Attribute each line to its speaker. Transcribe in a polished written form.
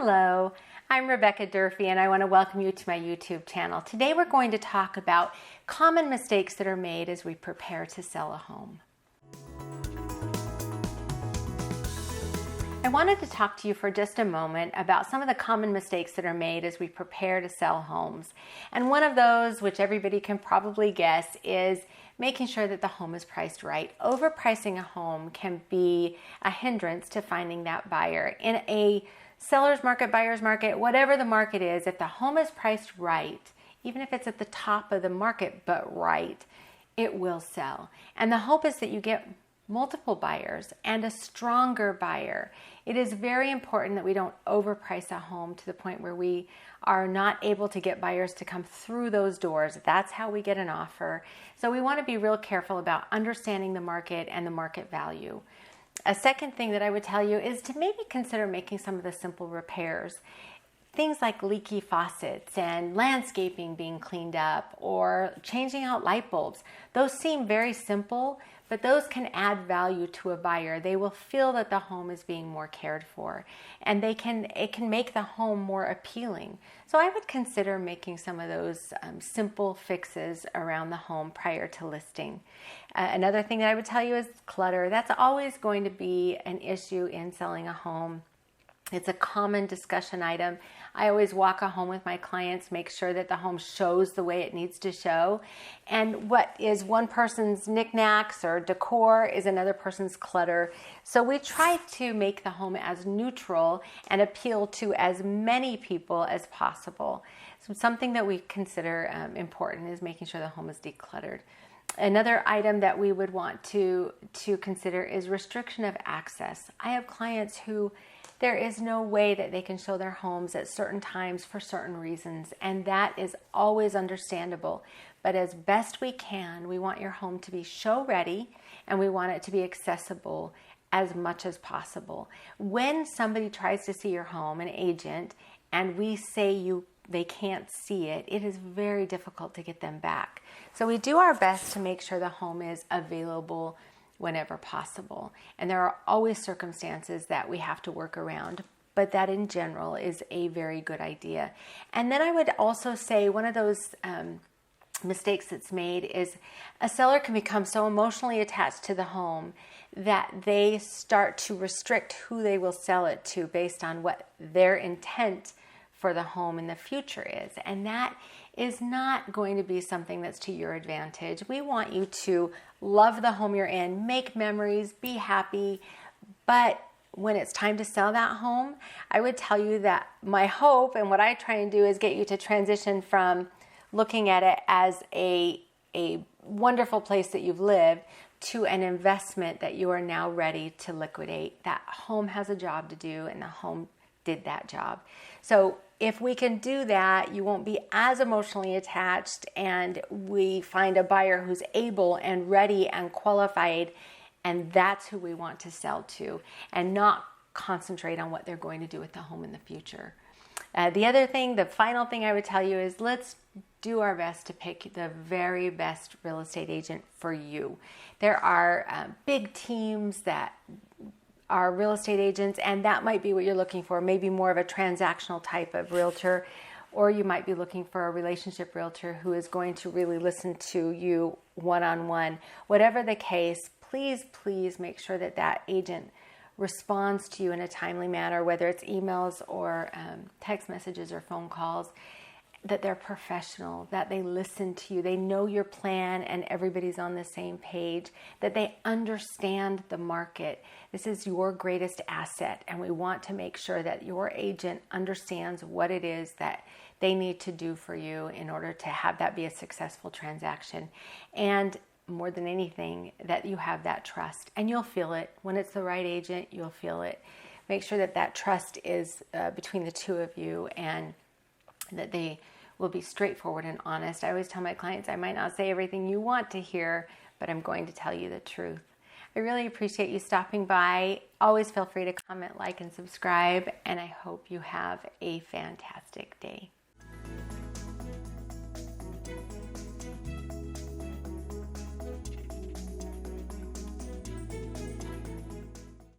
Speaker 1: Hello, I'm Rebecca Durfee and I want to welcome you to my YouTube channel. Today we're going to talk about common mistakes that are made as we prepare to sell a home. I wanted to talk to you for just a moment about some of the common mistakes that are made as we prepare to sell homes. And one of those, which everybody can probably guess, is making sure that the home is priced right. Overpricing a home can be a hindrance to finding that buyer. In a seller's market, buyer's market, whatever the market is, if the home is priced right, even if it's at the top of the market but right, it will sell. And the hope is that you get multiple buyers and a stronger buyer. It is very important that we don't overprice a home to the point where we are not able to get buyers to come through those doors. That's how we get an offer. So we want to be real careful about understanding the market and the market value. A second thing that I would tell you is to maybe consider making some of the simple repairs. Things like leaky faucets and landscaping being cleaned up or changing out light bulbs. Those seem very simple, but those can add value to a buyer. They will feel that the home is being more cared for, and it can make the home more appealing. So I would consider making some of those simple fixes around the home prior to listing. Another thing that I would tell you is clutter. That's always going to be an issue in selling a home. It's a common discussion item. I always walk a home with my clients, make sure that the home shows the way it needs to show. And what is one person's knickknacks or decor is another person's clutter. So we try to make the home as neutral and appeal to as many people as possible. So something that we consider important is making sure the home is decluttered. Another item that we would want to consider is restriction of access. I have clients who there is no way that they can show their homes at certain times for certain reasons, and that is always understandable. But as best we can, we want your home to be show ready and we want it to be accessible as much as possible. When somebody tries to see your home, an agent, and we say they can't see it, it is very difficult to get them back. So we do our best to make sure the home is available whenever possible. And there are always circumstances that we have to work around, but that in general is a very good idea. And then I would also say one of those mistakes that's made is a seller can become so emotionally attached to the home that they start to restrict who they will sell it to based on what their intent for the home in the future is. And that is not going to be something that's to your advantage. We want you to love the home you're in, make memories, be happy, but when it's time to sell that home, I would tell you that my hope and what I try and do is get you to transition from looking at it as a wonderful place that you've lived to an investment that you are now ready to liquidate. That home has a job to do and the home did that job. So if we can do that, you won't be as emotionally attached and we find a buyer who's able and ready and qualified, and that's who we want to sell to and not concentrate on what they're going to do with the home in the future. The final thing I would tell you is let's do our best to pick the very best real estate agent for you. There are big teams that are real estate agents, and that might be what you're looking for, maybe more of a transactional type of realtor, or you might be looking for a relationship realtor who is going to really listen to you one-on-one. Whatever the case, please make sure that that agent responds to you in a timely manner, whether it's emails or text messages or phone calls, that they're professional, that they listen to you, they know your plan and everybody's on the same page, that they understand the market. This is your greatest asset, and we want to make sure that your agent understands what it is that they need to do for you in order to have that be a successful transaction. And more than anything, that you have that trust, and you'll feel it. When it's the right agent, you'll feel it. Make sure that that trust is between the two of you and that they will be straightforward and honest. I always tell my clients, I might not say everything you want to hear, but I'm going to tell you the truth. I really appreciate you stopping by. Always feel free to comment, like, and subscribe, and I hope you have a fantastic day.